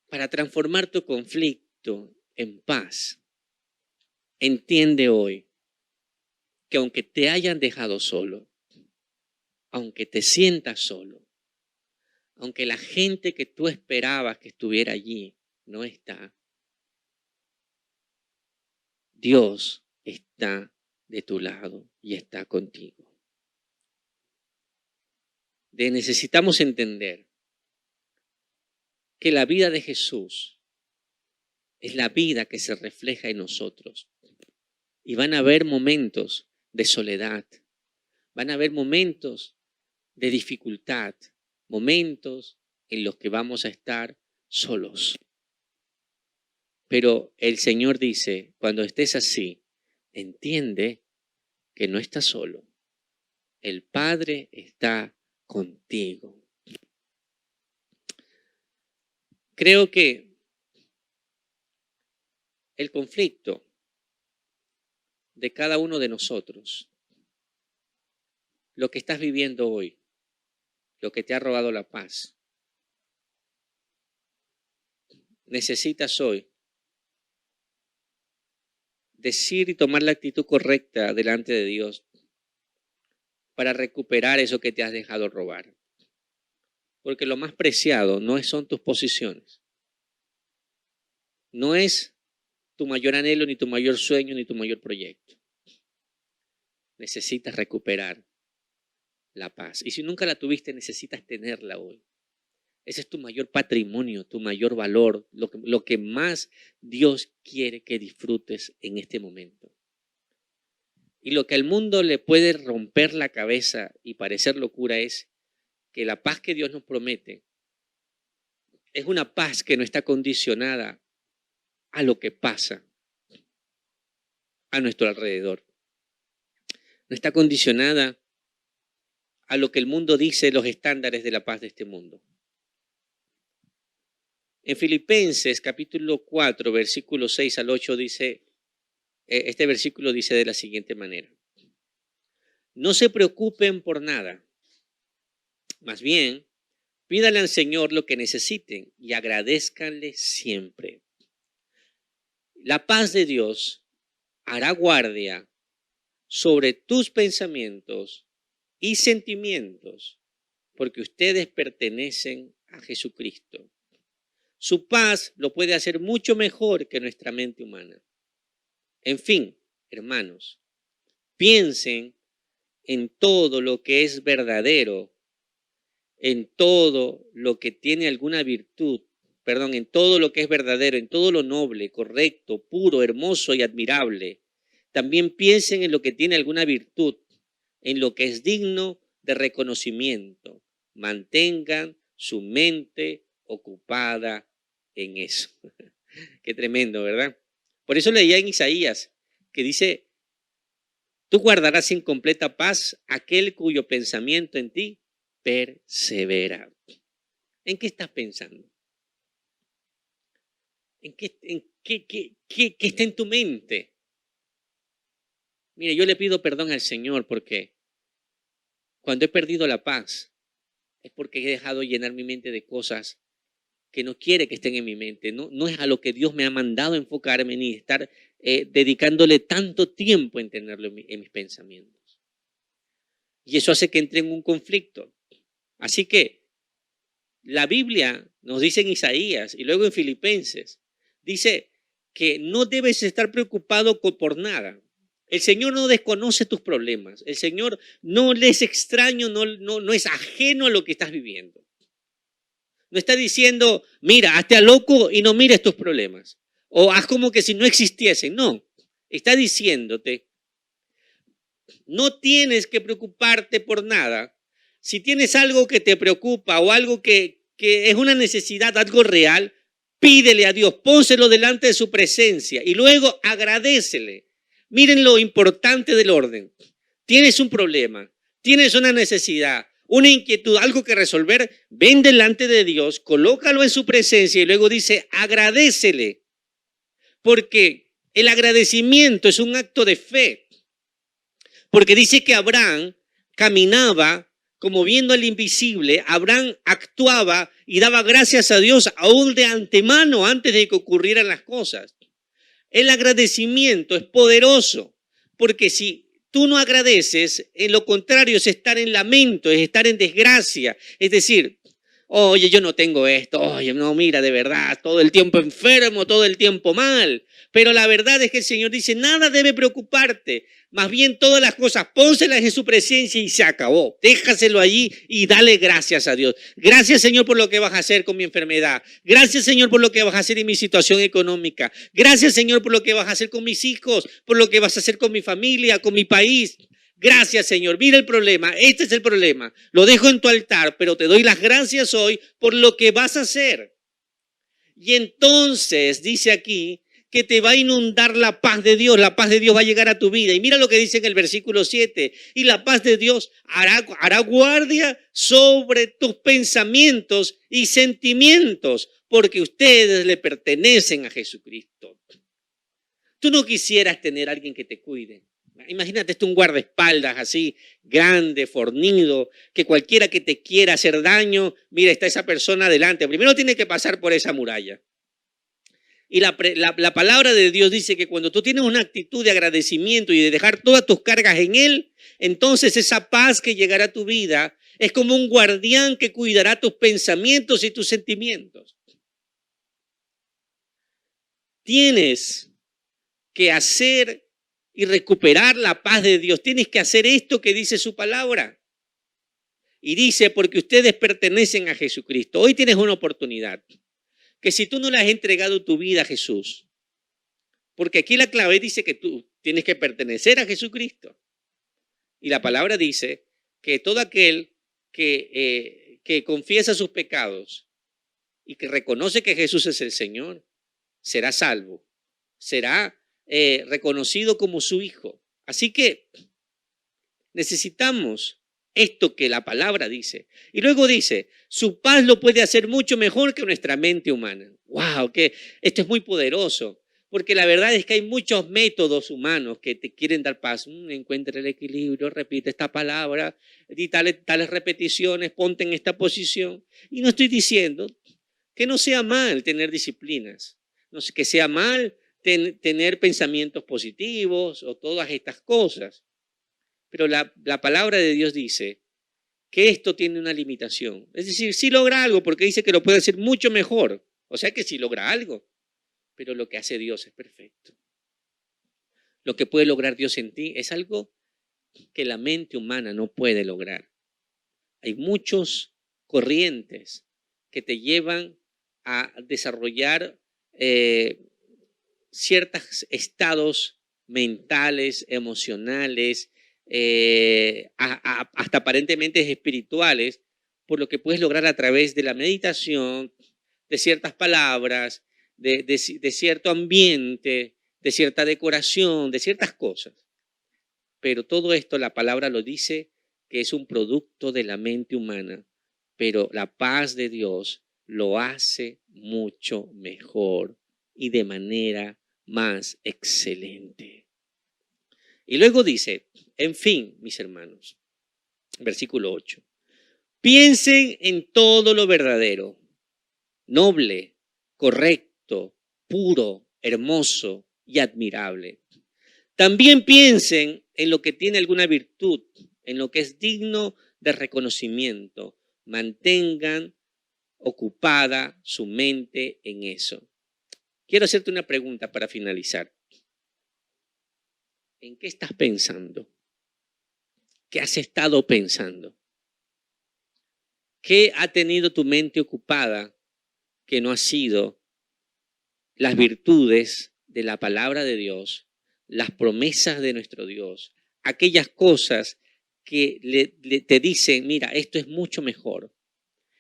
Para transformar tu conflicto en paz, entiende hoy que aunque te hayan dejado solo, aunque te sientas solo, aunque la gente que tú esperabas que estuviera allí no está, Dios está de tu lado y está contigo. Necesitamos entender que la vida de Jesús es la vida que se refleja en nosotros. Y van a haber momentos de soledad, van a haber momentos de dificultad, momentos en los que vamos a estar solos. Pero el Señor dice, cuando estés así, entiende que no estás solo. El Padre está contigo. Creo que el conflicto de cada uno de nosotros, lo que estás viviendo hoy, lo que te ha robado la paz, necesitas hoy decir y tomar la actitud correcta delante de Dios para recuperar eso que te has dejado robar. Porque lo más preciado no son tus posiciones, no es tu mayor anhelo, ni tu mayor sueño, ni tu mayor proyecto. Necesitas recuperar la paz. Y si nunca la tuviste, necesitas tenerla hoy. Ese es tu mayor patrimonio, tu mayor valor, lo que más Dios quiere que disfrutes en este momento. Y lo que al mundo le puede romper la cabeza y parecer locura es que la paz que Dios nos promete es una paz que no está condicionada a lo que pasa a nuestro alrededor. No está condicionada a lo que el mundo dice, los estándares de la paz de este mundo. En Filipenses capítulo 4, versículo 6 al 8 dice, este versículo dice de la siguiente manera: no se preocupen por nada, más bien pídanle al Señor lo que necesiten y agradézcanle siempre. La paz de Dios hará guardia sobre tus pensamientos y sentimientos, porque ustedes pertenecen a Jesucristo. Su paz lo puede hacer mucho mejor que nuestra mente humana. En fin, hermanos, piensen en todo lo que es verdadero, en todo lo que tiene alguna virtud, en todo lo que es verdadero, en todo lo noble, correcto, puro, hermoso y admirable. También piensen en lo que tiene alguna virtud, en lo que es digno de reconocimiento. Mantengan su mente ocupada en eso. Qué tremendo, ¿verdad? Por eso leía en Isaías que dice: tú guardarás en completa paz aquel cuyo pensamiento en ti persevera. ¿En qué estás pensando? ¿Qué está en tu mente? Mire, yo le pido perdón al Señor porque cuando he perdido la paz es porque he dejado llenar mi mente de cosas que no quiere que estén en mi mente. No es a lo que Dios me ha mandado enfocarme ni estar dedicándole tanto tiempo en tenerlo en mis pensamientos. Y eso hace que entre en un conflicto. Así que la Biblia nos dice en Isaías y luego en Filipenses, dice que no debes estar preocupado por nada. El Señor no desconoce tus problemas. El Señor no le es extraño, no es ajeno a lo que estás viviendo. No está diciendo, mira, hazte a loco y no mires tus problemas. O haz como que si no existiesen. No, está diciéndote, no tienes que preocuparte por nada. Si tienes algo que te preocupa o algo que es una necesidad, algo real, pídele a Dios, pónselo delante de su presencia y luego agradécele. Miren lo importante del orden. Tienes un problema, tienes una necesidad, una inquietud, algo que resolver, ven delante de Dios, colócalo en su presencia y luego dice, agradécele. Porque el agradecimiento es un acto de fe. Porque dice que Abraham caminaba como viendo al invisible, Abraham actuaba y daba gracias a Dios aún de antemano, antes de que ocurrieran las cosas. El agradecimiento es poderoso, porque si tú no agradeces, en lo contrario es estar en lamento, es estar en desgracia. Es decir, oye, yo no tengo esto, oye, no, mira, de verdad, todo el tiempo enfermo, todo el tiempo mal. Pero la verdad es que el Señor dice, nada debe preocuparte. Más bien todas las cosas, pónselas en su presencia y se acabó. Déjaselo allí y dale gracias a Dios. Gracias, Señor, por lo que vas a hacer con mi enfermedad. Gracias, Señor, por lo que vas a hacer en mi situación económica. Gracias, Señor, por lo que vas a hacer con mis hijos, por lo que vas a hacer con mi familia, con mi país. Gracias, Señor. Mira el problema. Este es el problema. Lo dejo en tu altar, pero te doy las gracias hoy por lo que vas a hacer. Y entonces dice aquí que te va a inundar la paz de Dios va a llegar a tu vida. Y mira lo que dice en el versículo 7, y la paz de Dios hará guardia sobre tus pensamientos y sentimientos, porque ustedes le pertenecen a Jesucristo. Tú no quisieras tener a alguien que te cuide. Imagínate un guardaespaldas así, grande, fornido, que cualquiera que te quiera hacer daño, mira, está esa persona adelante. Primero tiene que pasar por esa muralla. Y la palabra de Dios dice que cuando tú tienes una actitud de agradecimiento y de dejar todas tus cargas en Él, entonces esa paz que llegará a tu vida es como un guardián que cuidará tus pensamientos y tus sentimientos. tienes que hacer y recuperar la paz de Dios. Tienes que hacer esto que dice su palabra. Y dice, porque ustedes pertenecen a Jesucristo. Hoy tienes una oportunidad. Que si tú no le has entregado tu vida a Jesús, porque aquí la clave dice que tú tienes que pertenecer a Jesucristo. Y la palabra dice que todo aquel que confiesa sus pecados y que reconoce que Jesús es el Señor, será salvo, será reconocido como su hijo. Así que necesitamos esto que la palabra dice. Y luego dice, su paz lo puede hacer mucho mejor que nuestra mente humana. ¡Wow! Que esto es muy poderoso. Porque la verdad es que hay muchos métodos humanos que te quieren dar paz. Encuentra el equilibrio, repite esta palabra, di tales repeticiones, ponte en esta posición. Y no estoy diciendo que no sea mal tener disciplinas, no sé, que sea mal tener pensamientos positivos o todas estas cosas. Pero la palabra de Dios dice que esto tiene una limitación. Es decir, sí logra algo porque dice que lo puede hacer mucho mejor. O sea que sí logra algo. Pero lo que hace Dios es perfecto. Lo que puede lograr Dios en ti es algo que la mente humana no puede lograr. Hay muchos corrientes que te llevan a desarrollar ciertos estados mentales, emocionales, hasta aparentemente espirituales, por lo que puedes lograr a través de la meditación, de ciertas palabras, de cierto ambiente, de cierta decoración, de ciertas cosas. Pero todo esto la palabra lo dice que es un producto de la mente humana, pero la paz de Dios lo hace mucho mejor y de manera más excelente. Y luego dice, en fin, mis hermanos, versículo 8, piensen en todo lo verdadero, noble, correcto, puro, hermoso y admirable. También piensen en lo que tiene alguna virtud, en lo que es digno de reconocimiento. Mantengan ocupada su mente en eso. Quiero hacerte una pregunta para finalizar. ¿En qué estás pensando? ¿Qué has estado pensando? ¿Qué ha tenido tu mente ocupada que no ha sido las virtudes de la palabra de Dios, las promesas de nuestro Dios, aquellas cosas que te dicen, mira, esto es mucho mejor,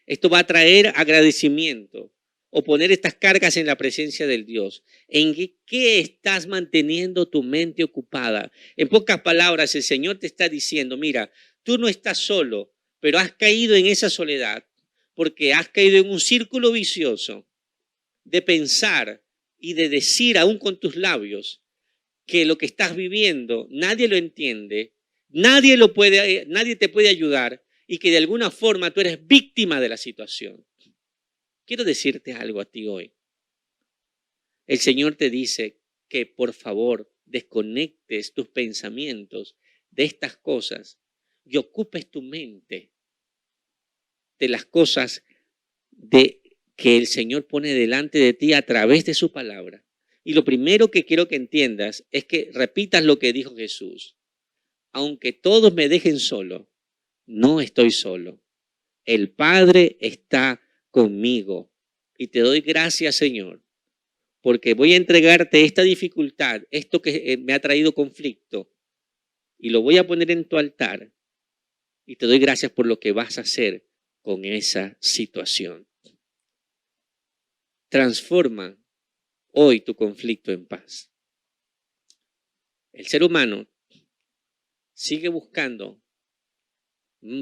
esto va a traer agradecimiento, o poner estas cargas en la presencia del Dios? ¿En qué estás manteniendo tu mente ocupada? En pocas palabras, el Señor te está diciendo, mira, tú no estás solo, pero has caído en esa soledad porque has caído en un círculo vicioso de pensar y de decir aún con tus labios que lo que estás viviendo nadie lo entiende, nadie te puede ayudar y que de alguna forma tú eres víctima de la situación. Quiero decirte algo a ti hoy. El Señor te dice que por favor desconectes tus pensamientos de estas cosas y ocupes tu mente de las cosas que el Señor pone delante de ti a través de su palabra. Y lo primero que quiero que entiendas es que repitas lo que dijo Jesús. Aunque todos me dejen solo, no estoy solo. El Padre está conmigo. Y te doy gracias, Señor, porque voy a entregarte esta dificultad, esto que me ha traído conflicto, y lo voy a poner en tu altar. Y te doy gracias por lo que vas a hacer con esa situación. Transforma hoy tu conflicto en paz. El ser humano sigue buscando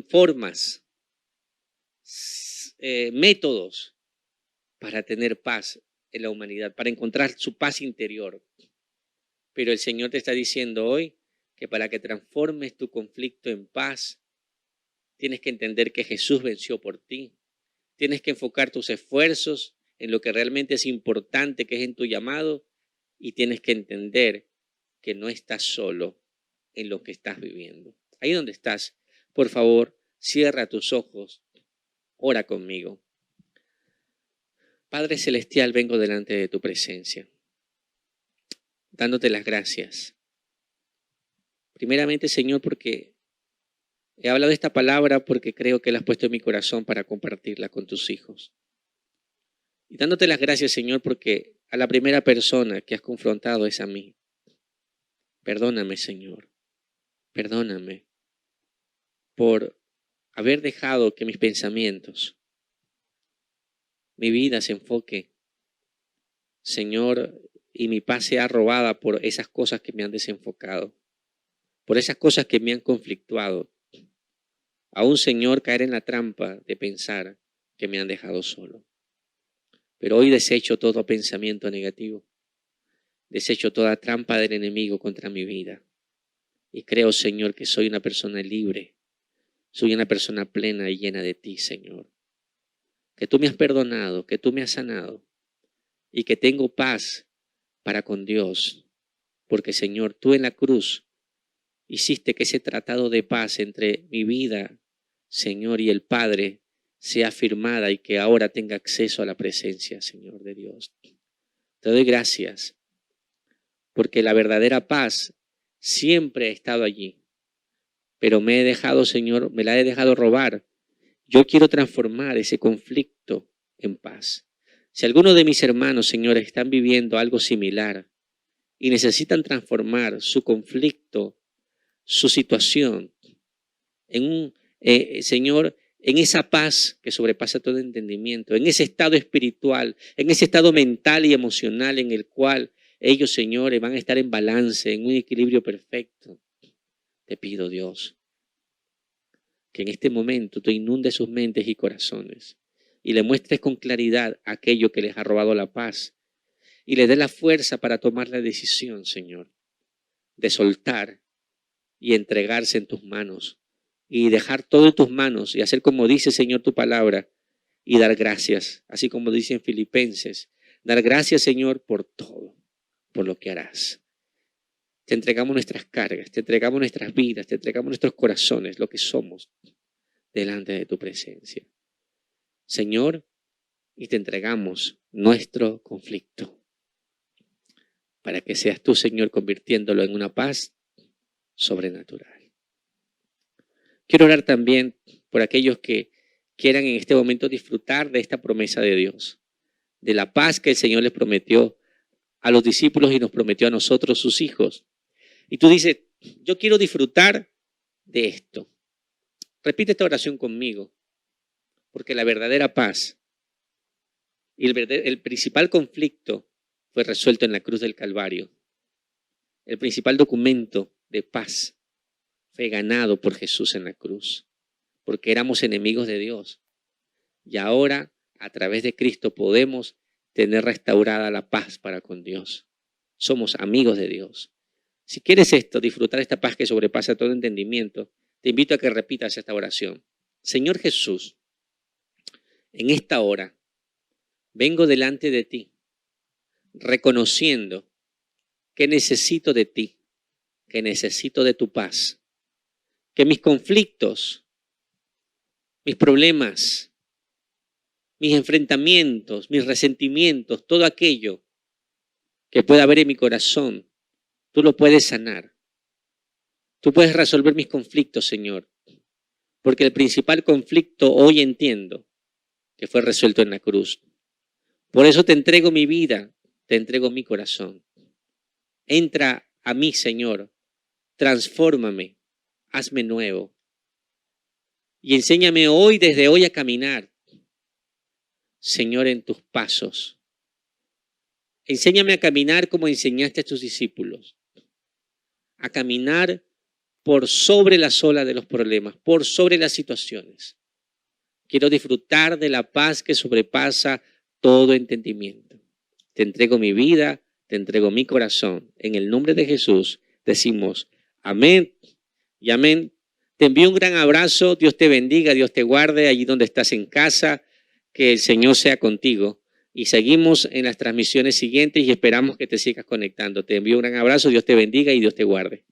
formas, métodos para tener paz en la humanidad, para encontrar su paz interior. Pero el Señor te está diciendo hoy que para que transformes tu conflicto en paz, tienes que entender que Jesús venció por ti. Tienes que enfocar tus esfuerzos en lo que realmente es importante, que es en tu llamado, y tienes que entender que no estás solo en lo que estás viviendo. Ahí donde estás, por favor, cierra tus ojos, ora conmigo. Padre Celestial, vengo delante de tu presencia. dándote las gracias. Primeramente, Señor, porque he hablado esta palabra porque creo que la has puesto en mi corazón para compartirla con tus hijos. Y dándote las gracias, Señor, porque a la primera persona que has confrontado es a mí. Perdóname, Señor. Perdóname por haber dejado que mis pensamientos, mi vida se enfoque, Señor, y mi paz sea robada por esas cosas que me han desenfocado, por esas cosas que me han conflictuado. Aún, Señor, caer en la trampa de pensar que me han dejado solo. Pero hoy desecho todo pensamiento negativo. Desecho toda trampa del enemigo contra mi vida. Y creo, Señor, que soy una persona libre. Soy una persona plena y llena de ti, Señor. Que tú me has perdonado, que tú me has sanado. Y que tengo paz para con Dios. Porque, Señor, tú en la cruz hiciste que ese tratado de paz entre mi vida, Señor, y el Padre sea firmada y que ahora tenga acceso a la presencia, Señor, de Dios. Te doy gracias porque la verdadera paz siempre ha estado allí, pero me he dejado, Señor, me la he dejado robar. Yo quiero transformar ese conflicto en paz. Si algunos de mis hermanos, Señor, están viviendo algo similar y necesitan transformar su conflicto, su situación en un, Señor, en esa paz que sobrepasa todo entendimiento, en ese estado espiritual, en ese estado mental y emocional en el cual ellos, Señor, van a estar en balance, en un equilibrio perfecto. Te pido, Dios, que en este momento tú inundes sus mentes y corazones y le muestres con claridad aquello que les ha robado la paz y les dé la fuerza para tomar la decisión, Señor, de soltar y entregarse en tus manos y dejar todo en tus manos y hacer como dice, Señor, tu palabra y dar gracias, así como dice en Filipenses, dar gracias, Señor, por todo, por lo que harás. Te entregamos nuestras cargas, te entregamos nuestras vidas, te entregamos nuestros corazones, lo que somos, delante de tu presencia. Señor, y te entregamos nuestro conflicto para que seas tú, Señor, convirtiéndolo en una paz sobrenatural. Quiero orar también por aquellos que quieran en este momento disfrutar de esta promesa de Dios, de la paz que el Señor les prometió a los discípulos y nos prometió a nosotros, sus hijos. Y tú dices, yo quiero disfrutar de esto. Repite esta oración conmigo, porque la verdadera paz y el principal conflicto fue resuelto en la cruz del Calvario. El principal documento de paz fue ganado por Jesús en la cruz, porque éramos enemigos de Dios. Y ahora, a través de Cristo, podemos tener restaurada la paz para con Dios. Somos amigos de Dios. Si quieres esto, disfrutar esta paz que sobrepasa todo entendimiento, te invito a que repitas esta oración. Señor Jesús, en esta hora vengo delante de ti, reconociendo que necesito de ti, que necesito de tu paz, que mis conflictos, mis problemas, mis enfrentamientos, mis resentimientos, todo aquello que pueda haber en mi corazón, tú lo puedes sanar. Tú puedes resolver mis conflictos, Señor, porque el principal conflicto hoy entiendo que fue resuelto en la cruz. Por eso te entrego mi vida, te entrego mi corazón. Entra a mí, Señor, transfórmame, hazme nuevo y enséñame hoy, desde hoy, a caminar, Señor, en tus pasos. Enséñame a caminar como enseñaste a tus discípulos, a caminar por sobre las olas de los problemas, por sobre las situaciones. Quiero disfrutar de la paz que sobrepasa todo entendimiento. Te entrego mi vida, te entrego mi corazón. En el nombre de Jesús decimos amén y amén. Te envío un gran abrazo. Dios te bendiga, Dios te guarde allí donde estás en casa. Que el Señor sea contigo. Y seguimos en las transmisiones siguientes y esperamos que te sigas conectando. Te envío un gran abrazo. Dios te bendiga y Dios te guarde.